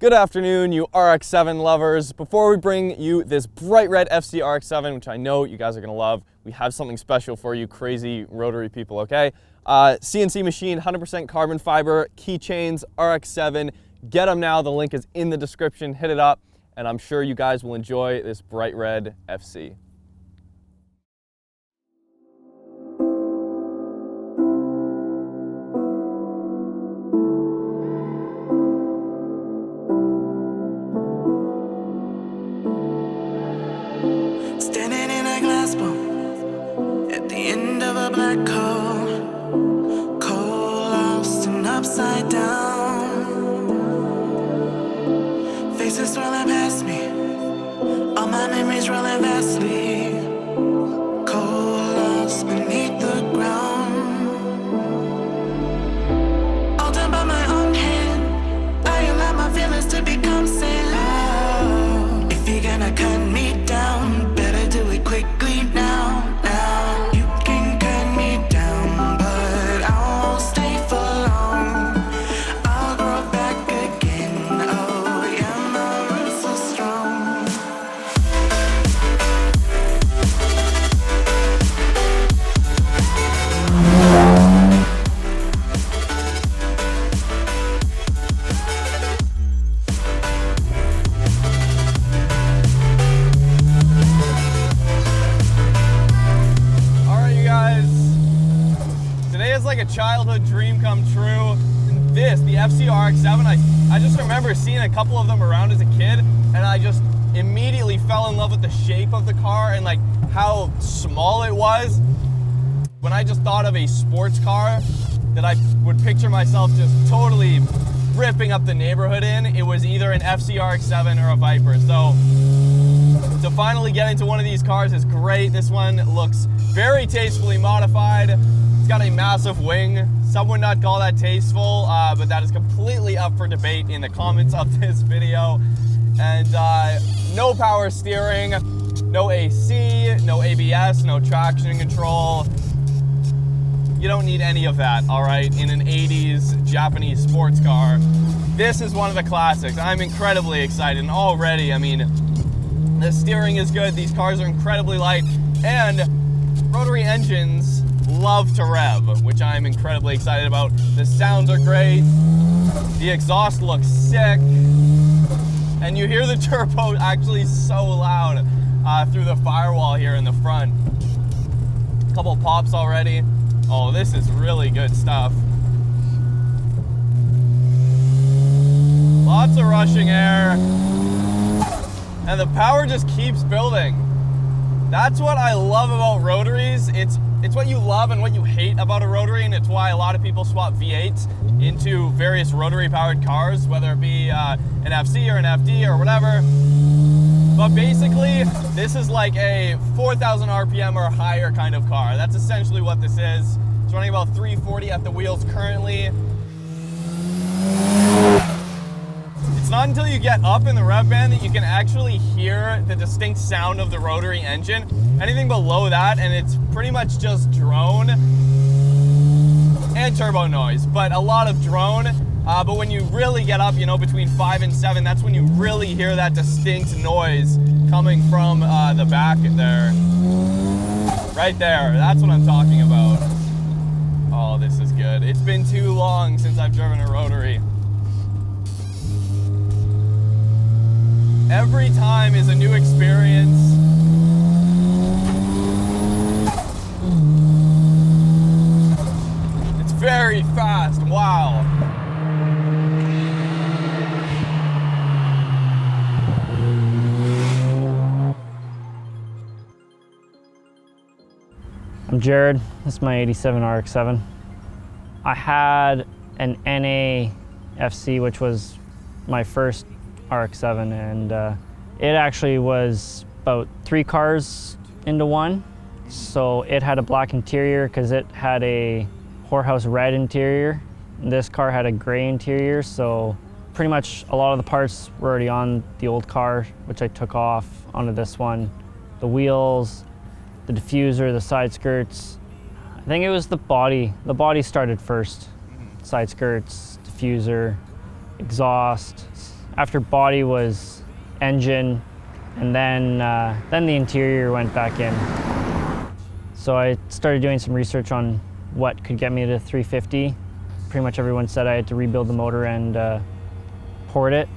Good afternoon, you RX-7 lovers. Before we bring you this bright red FC RX-7, which I know you guys are gonna love, we have something special for you crazy rotary people, okay? CNC machine, 100% carbon fiber, keychains, RX-7. Get them now, the link is in the description, hit it up, and I'm sure you guys will enjoy this bright red FC. Standing in a glass bowl at the end of a black hole, cold, lost and upside down. Faces swirling past me, all my memories rolling vastly, cold, lost beneath the ground. All done by my own hand, I allow my feelings to become sand. If you're gonna cut me down, do it quickly now. You can cut me down, but I won't stay for long. I'll grow back again. Oh yeah, my roots are strong. Like a childhood dream come true. This, the FC RX-7, I just remember seeing a couple of them around as a kid, and I just immediately fell in love with the shape of the car and like how small it was. When I just thought of a sports car that I would picture myself just totally ripping up the neighborhood in, it was either an FC RX-7 or a Viper. So to finally get into one of these cars is great. This one looks very tastefully modified. It's got a massive wing. Some would not call that tasteful, but that is completely up for debate in the comments of this video. And no power steering, no AC, no ABS, no traction control. You don't need any of that, all right, in an 80s Japanese sports car. This is one of the classics. I'm incredibly excited, and already, I mean, the steering is good. These cars are incredibly light, and rotary engines love to rev, which I'm incredibly excited about. The sounds are great. The exhaust looks sick. And you hear the turbo actually so loud through the firewall here in the front. A couple pops already. Oh, this is really good stuff. Lots of rushing air. And the power just keeps building. That's what I love about rotaries. It's what you love and what you hate about a rotary, and it's why a lot of people swap V8s into various rotary-powered cars, whether it be an FC or an FD or whatever. But basically, this is like a 4,000 RPM or higher kind of car. That's essentially what this is. It's running about 340 at the wheels currently. It's not until you get up in the rev band that you can actually hear the distinct sound of the rotary engine. Anything below that, and it's pretty much just drone and turbo noise, but a lot of drone. But when you really get up, you know, between 5 and 7, that's when you really hear that distinct noise coming from the back there. Right there, that's what I'm talking about. Oh, this is good. It's been too long since I've driven a rotary. Every time is a new experience. It's very fast, wow. I'm Jared, this is my 87 RX-7. I had an NA FC, which was my first RX-7, and it actually was about 3 cars into one. So it had a black interior because it had a whorehouse red interior. This car had a gray interior, so pretty much a lot of the parts were already on the old car, which I took off onto this one. The wheels, the diffuser, the side skirts. I think it was the body. The body started first. Side skirts, diffuser, exhaust, After body was engine, and then the interior went back in. So I started doing some research on what could get me to 350. Pretty much everyone said I had to rebuild the motor and port it,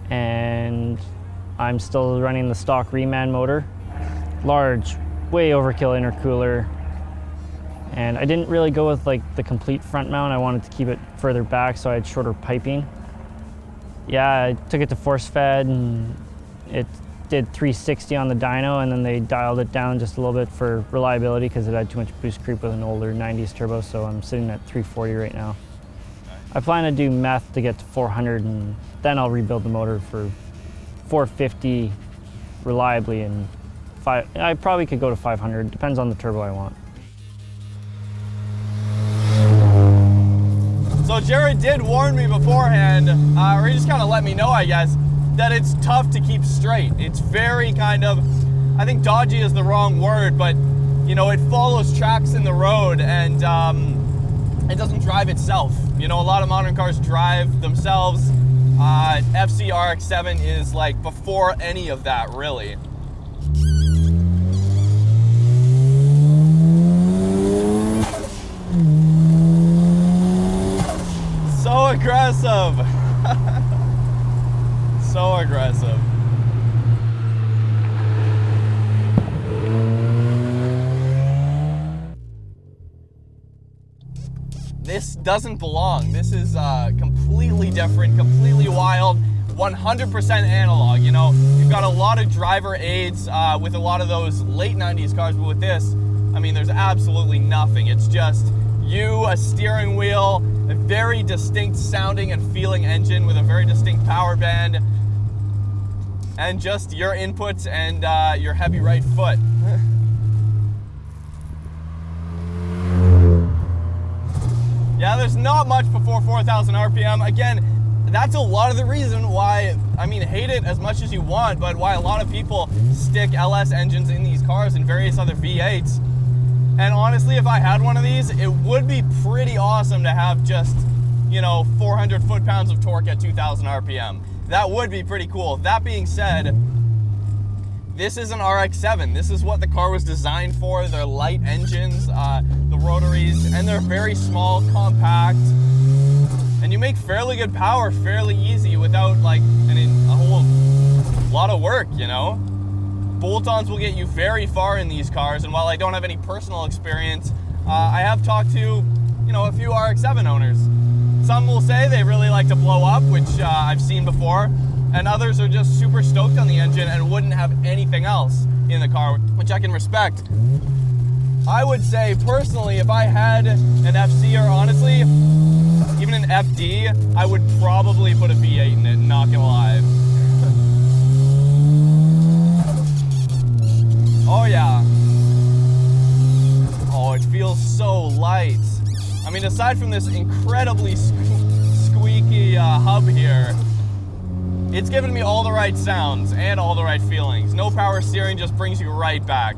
and I'm still running the stock Reman motor. Large, way overkill intercooler, and I didn't really go with like the complete front mount. I wanted to keep it further back so I had shorter piping. Yeah, I took it to force fed and it did 360 on the dyno, and then they dialed it down just a little bit for reliability because it had too much boost creep with an older 90s turbo, so I'm sitting at 340 right now. I plan to do meth to get to 400, and then I'll rebuild the motor for 450 reliably, and I probably could go to 500, depends on the turbo I want. So Jared did warn me beforehand, or he just kind of let me know, I guess, that it's tough to keep straight. It's very kind of, I think dodgy is the wrong word, but you know, it follows tracks in the road, and it doesn't drive itself. You know, a lot of modern cars drive themselves. FC RX-7 is like before any of that, really. So aggressive. So aggressive. This doesn't belong. This is completely different, completely wild, 100% analog. You know, you've got a lot of driver aids with a lot of those late 90s cars, but with this, I mean, there's absolutely nothing. It's just you, a steering wheel, a very distinct sounding and feeling engine with a very distinct power band, and just your inputs and your heavy right foot. Yeah, there's not much before 4,000 RPM. Again, that's a lot of the reason why, I mean, hate it as much as you want, but why a lot of people stick LS engines in these cars and various other V8s. And honestly, if I had one of these, it would be pretty awesome to have just, you know, 400 foot-pounds of torque at 2,000 RPM. That would be pretty cool. That being said, this is an RX-7. This is what the car was designed for. They're light engines, the rotaries, and they're very small, compact, and you make fairly good power fairly easy without like a whole lot of work, you know? Bolt-ons will get you very far in these cars, and while I don't have any personal experience, I have talked to, you know, a few RX-7 owners. Some will say they really like to blow up, which I've seen before, and others are just super stoked on the engine and wouldn't have anything else in the car, which I can respect. I would say, personally, if I had an FC, or honestly, even an FD, I would probably put a V8 in it, not gonna lie. Oh yeah. Oh, it feels so light. I mean, aside from this incredibly squeaky hub here, it's giving me all the right sounds and all the right feelings. No power steering just brings you right back.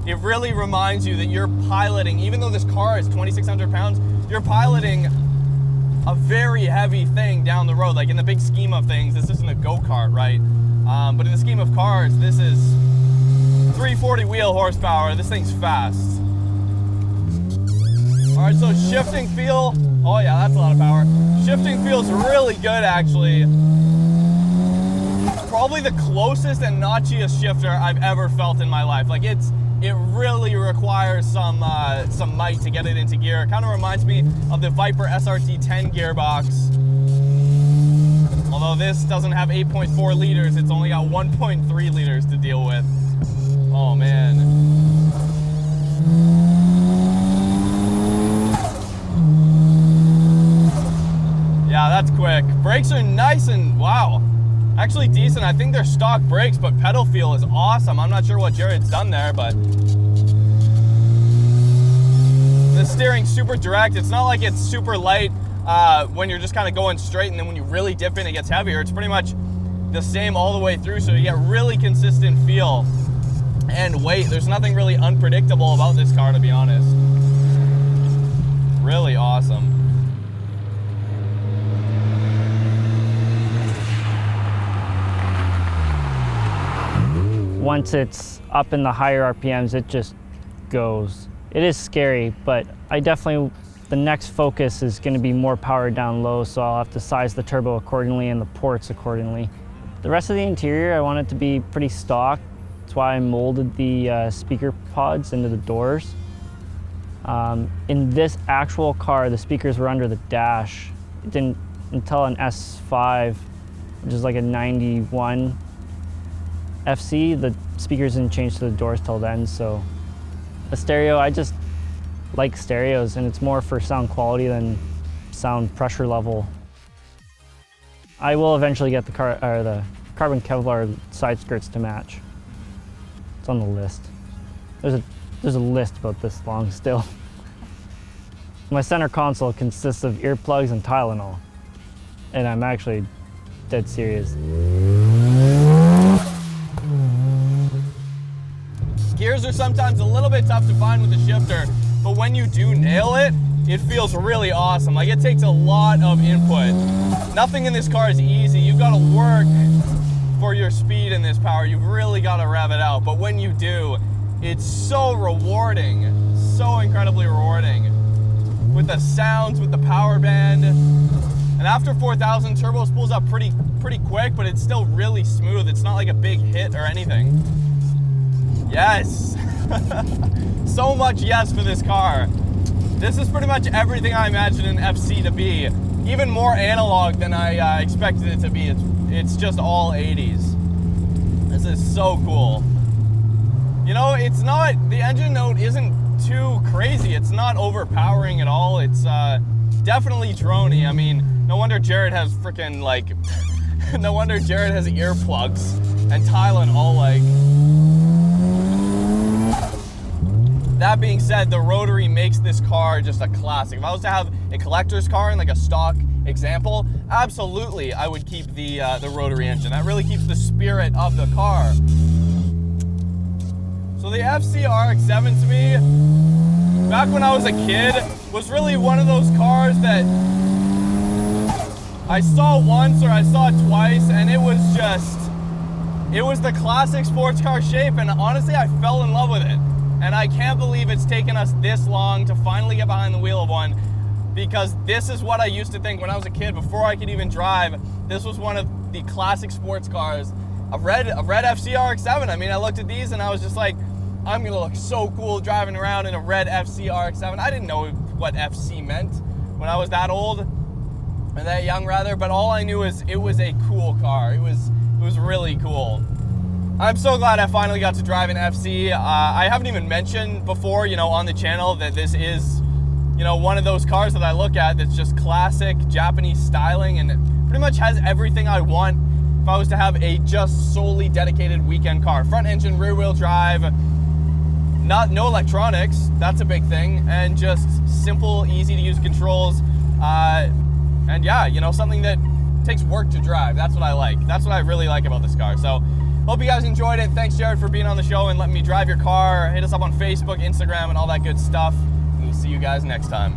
It really reminds you that you're piloting, even though this car is 2,600 pounds, you're piloting a very heavy thing down the road. Like in the big scheme of things, this isn't a go-kart, right? But in the scheme of cars, this is 340 wheel horsepower. This thing's fast. All right, so shifting feel. Oh yeah, that's a lot of power. Shifting feels really good, actually. Probably the closest and notchiest shifter I've ever felt in my life. Like it really requires some might to get it into gear. It kind of reminds me of the Viper SRT 10 gearbox. Although this doesn't have 8.4 liters, it's only got 1.3 liters to deal with. Oh man. Yeah, that's quick. Brakes are nice and wow. Actually decent. I think they're stock brakes, but pedal feel is awesome. I'm not sure what Jared's done there, but the steering's super direct. It's not like it's super light when you're just kind of going straight, and then when you really dip in, it gets heavier. It's pretty much the same all the way through, so you get really consistent feel and weight. There's nothing really unpredictable about this car, to be honest. Really awesome. once it's up in the higher RPMs, it just goes. It is scary, but the next focus is going to be more power down low, so I'll have to size the turbo accordingly and the ports accordingly. The rest of the interior, I want it to be pretty stock. That's why I molded the speaker pods into the doors. In this actual car, the speakers were under the dash. It didn't until an S5, which is like a 91 FC, the speakers didn't change to the doors till then. So the stereo, I just like stereos, and it's more for sound quality than sound pressure level. I will eventually get the carbon Kevlar side skirts to match. It's on the list. There's a list about this long still. My center console consists of earplugs and Tylenol, and I'm actually dead serious. Gears are sometimes a little bit tough to find with the shifter, but when you do nail it, it feels really awesome. Like, it takes a lot of input. Nothing in this car is easy. You've got to work for your speed in this power. You've really got to rev it out, but when you do, it's so rewarding, so incredibly rewarding. With the sounds, with the power band. And after 4,000, turbo spools up pretty quick, but it's still really smooth. It's not like a big hit or anything. Yes. So much yes for this car. This is pretty much everything I imagined an FC to be. Even more analog than I expected it to be. It's just all 80s. This is so cool. You know, it's not, the engine note isn't too crazy. It's not overpowering at all. It's definitely droney. I mean, no wonder Jared has freaking like, no wonder Jared has earplugs and Tylenol, like. That being said, the rotary makes this car just a classic. If I was to have a collector's car and like a stock example, absolutely I would keep the rotary engine. That really keeps the spirit of the car. So the FC RX-7 to me, back when I was a kid, was really one of those cars that I saw once or I saw twice, and it was the classic sports car shape, and honestly I fell in love with it. And I can't believe it's taken us this long to finally get behind the wheel of one, because this is what I used to think when I was a kid, before I could even drive. This was one of the classic sports cars. A red FC RX-7. I mean, I looked at these and I was just like, I'm gonna look so cool driving around in a red FC RX-7. I didn't know what FC meant when I was that old, or that young rather, but all I knew is it was a cool car. It was really cool. I'm so glad I finally got to drive an FC. I haven't even mentioned before, you know, on the channel that this is, you know, one of those cars that I look at that's just classic Japanese styling, and it pretty much has everything I want if I was to have a just solely dedicated weekend car. Front engine, rear wheel drive, no electronics, that's a big thing, and just simple, easy to use controls. And yeah, you know, something that takes work to drive. That's what I like. That's what I really like about this car. So hope you guys enjoyed it. Thanks, Jared, for being on the show and letting me drive your car. Hit us up on Facebook, Instagram, and all that good stuff. And we'll see you guys next time.